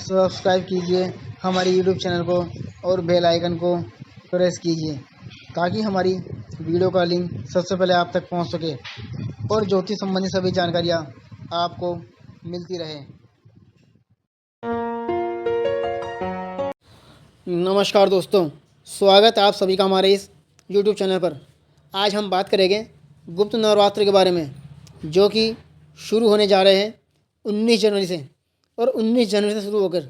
Subscribe कीजिए हमारे YouTube channel को और बेल आइकन को प्रेस कीजिए ताकि हमारी वीडियो का लिंक सबसे पहले आप तक पहुंच सके और ज्योतिष संबंधी सभी जानकारियां आपको मिलती रहे। नमस्कार दोस्तों, स्वागत है आप सभी का हमारे इस यूट्यूब चैनल पर। आज हम बात करेंगे गुप्त नवरात्र के बारे में, जो कि शुरू होने जा रहे हैं 19 जनवरी से, और 19 जनवरी से शुरू होकर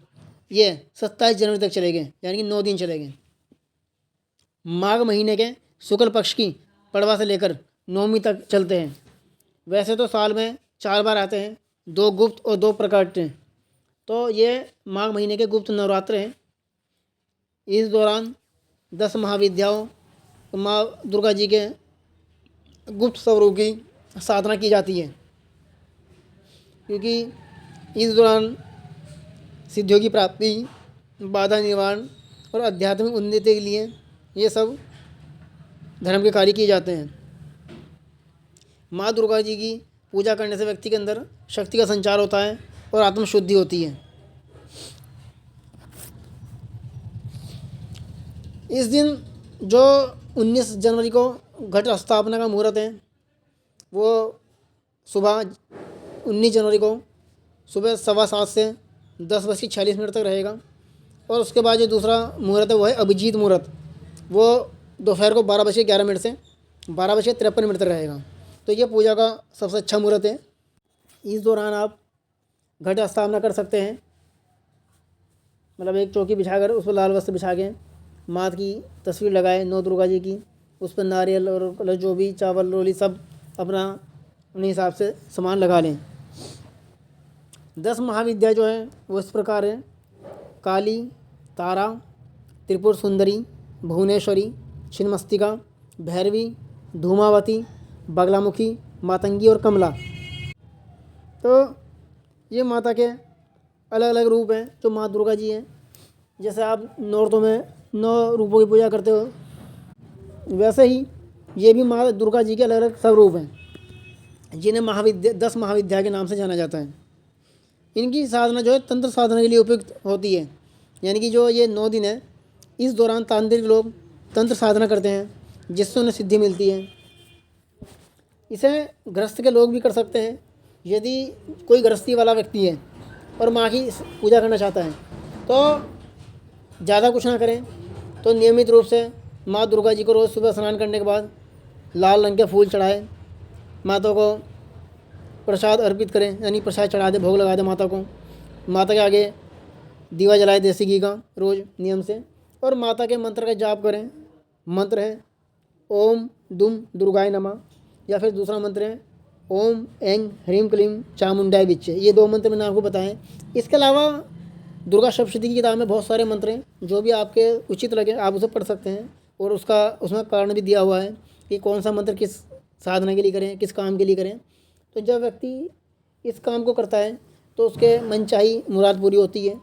ये 27 जनवरी तक चलेंगे, यानी कि 9 दिन चलेंगे। माघ महीने के शुक्ल पक्ष की पड़वा से लेकर नौमी तक चलते हैं। वैसे तो साल में 4 बार आते हैं, 2 गुप्त और 2 प्रकट हैं। तो ये माघ महीने के गुप्त नवरात्र हैं। इस दौरान 10 महाविद्याओं माँ दुर्गा जी के गुप्त स्वरूप की साधना की जाती है, क्योंकि इस दौरान सिद्धियों की प्राप्ति, बाधा निवारण और आध्यात्मिक उन्नति के लिए ये सब धर्म के कार्य किए जाते हैं। माँ दुर्गा जी की पूजा करने से व्यक्ति के अंदर शक्ति का संचार होता है और आत्मशुद्धि होती है। इस दिन जो 19 जनवरी को घट स्थापना का मुहूर्त है, वो सुबह 19 जनवरी को सुबह 7:15 से 10:46 तक रहेगा। और उसके बाद जो दूसरा मुहूर्त है वो है अभिजीत मुहूर्त, वो दोपहर को 12:11 से 12:53 तक रहेगा। तो ये पूजा का सबसे अच्छा मुहूर्त है। इस दौरान आप घट स्थापना कर सकते हैं, मतलब एक चौकी बिछाकर उस पर लाल वस्त्र बिछा के माँ की तस्वीर लगाए, नौ दुर्गा जी की, उस पर नारियल और जो भी चावल रोली सब अपना अपने हिसाब से सामान लगा लें। 10 महाविद्या जो है वो इस प्रकार है: काली, तारा, त्रिपुर सुंदरी, भुवनेश्वरी, छिन्नमस्तिका, भैरवी, धूमावती, बगलामुखी, मातंगी और कमला। तो ये माता के अलग अलग रूप हैं जो माँ दुर्गा जी हैं। जैसे आप नौरात्रों में 9 रूपों की पूजा करते हो, वैसे ही ये भी माँ दुर्गा जी के अलग अलग सब रूप हैं, जिन्हें 10 महाविद्या के नाम से जाना जाता है। इनकी साधना जो है तंत्र साधना के लिए उपयुक्त होती है, यानी कि जो ये 9 दिन है, इस दौरान तांत्रिक लोग तंत्र साधना करते हैं, जिससे उन्हें सिद्धि मिलती है। इसे गृहस्थ के लोग भी कर सकते हैं। यदि कोई गृहस्थी वाला व्यक्ति है और माँ की पूजा करना चाहता है, तो ज़्यादा कुछ ना करें, तो नियमित रूप से माँ दुर्गा जी को रोज़ सुबह स्नान करने के बाद लाल रंग के फूल चढ़ाए, माता को प्रसाद अर्पित करें, यानी प्रसाद चढ़ा दे, भोग लगा दे माता को। माता के आगे दीवा जलाए देसी घी का रोज़ नियम से, और माता के मंत्र का जाप करें। मंत्र है ओम दुम दुर्गाय नमः, या फिर दूसरा मंत्र है ओम ऐं ह्रीं क्लीं चामुंडाय विच्चे। ये 2 मंत्र मैंने आपको बताएं। इसके अलावा दुर्गा सप्तशती की किताब में बहुत सारे मंत्र हैं, जो भी आपके उचित लगे आप उसे पढ़ सकते हैं, और उसमें कारण भी दिया हुआ है कि कौन सा मंत्र किस साधना के लिए करें, किस काम के लिए करें। तो जब व्यक्ति इस काम को करता है तो उसके मनचाही मुराद पूरी होती है,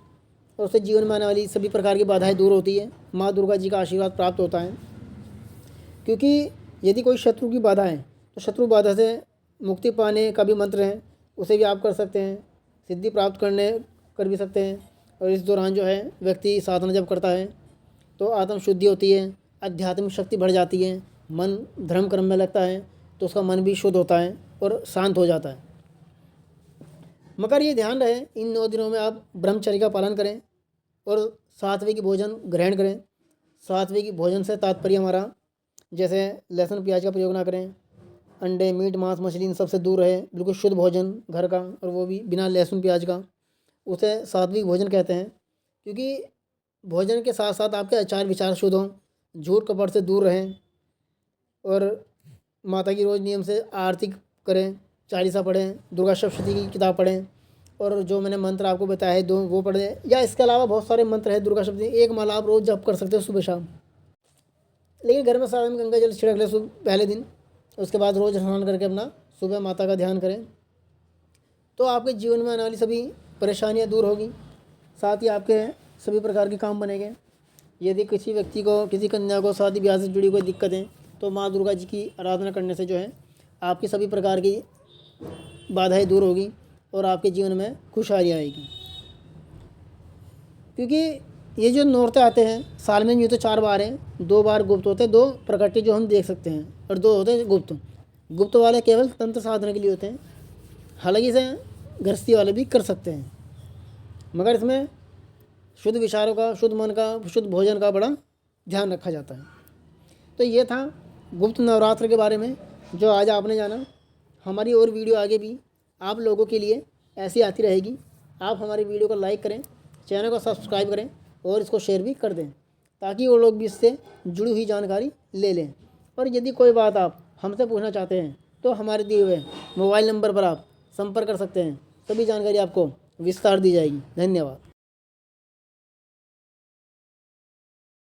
और उससे जीवन में आने वाली सभी प्रकार की बाधाएं दूर होती है। माँ दुर्गा जी का आशीर्वाद प्राप्त होता है, क्योंकि यदि कोई शत्रु की बाधा है तो शत्रु बाधा से मुक्ति पाने का भी मंत्र है, उसे भी आप कर सकते हैं। सिद्धि प्राप्त कर भी सकते हैं। और इस दौरान जो है व्यक्ति साधना जब करता है तो आत्म शुद्धि होती है, आध्यात्मिक शक्ति बढ़ जाती है, मन धर्म कर्म में लगता है, तो उसका मन भी शुद्ध होता है और शांत हो जाता है। मगर ये ध्यान रहे, इन 9 दिनों में आप ब्रह्मचर्य का पालन करें और सात्विक भोजन ग्रहण करें। सात्विक भोजन से तात्पर्य हमारा, जैसे लहसुन प्याज का प्रयोग ना करें, अंडे मीट मांस मछली इन सबसे दूर रहे। बिल्कुल शुद्ध भोजन घर का, और वो भी बिना लहसुन प्याज का, उसे सात्विक भोजन कहते हैं। क्योंकि भोजन के साथ साथ आपके आचार विचार शुद्ध हों, झूठ कपट से दूर रहें, और माता की रोज़ नियम से आरती करें, चालीसा पढ़ें, दुर्गा सप्तशती की किताब पढ़ें, और जो मैंने मंत्र आपको बताया है 2 वो पढ़ें। या इसके अलावा बहुत सारे मंत्र हैं दुर्गा सप्तशती, एक माला आप रोज़ जप कर सकते हो सुबह शाम। लेकिन घर में सारा में गंगा जल छिड़क ले सुबह पहले दिन, उसके बाद रोज़ स्नान करके अपना सुबह माता का ध्यान करें, तो आपके जीवन में आने वाली सभी परेशानियां दूर होगी। साथ ही आपके सभी प्रकार के काम बनेंगे। यदि किसी व्यक्ति को, किसी कन्या को शादी ब्याह से जुड़ी कोई दिक्कतें, तो माँ दुर्गा जी की आराधना करने से जो है आपकी सभी प्रकार की बाधाएं दूर होगी और आपके जीवन में खुशहाली आएगी। क्योंकि ये जो नौरते आते हैं साल में यूँ तो 4 बार हैं, 2 बार गुप्त होते हैं, 2 प्रकट जो हम देख सकते हैं, और 2 होते हैं गुप्त। गुप्त वाले केवल तंत्र साधना के लिए होते हैं, हालांकि इसे गृहस्थी वाले भी कर सकते हैं, मगर इसमें शुद्ध विचारों का, शुद्ध मन का, शुद्ध भोजन का बड़ा ध्यान रखा जाता है। तो ये था गुप्त नवरात्र के बारे में जो आज आपने जाना। हमारी और वीडियो आगे भी आप लोगों के लिए ऐसी आती रहेगी। आप हमारी वीडियो को लाइक करें, चैनल को सब्सक्राइब करें और इसको शेयर भी कर दें, ताकि वो लोग भी इससे जुड़ी हुई जानकारी ले लें। और यदि कोई बात आप हमसे पूछना चाहते हैं तो हमारे दिए हुए मोबाइल नंबर पर आप संपर्क कर सकते हैं, सभी जानकारी आपको विस्तार दी जाएगी। धन्यवाद।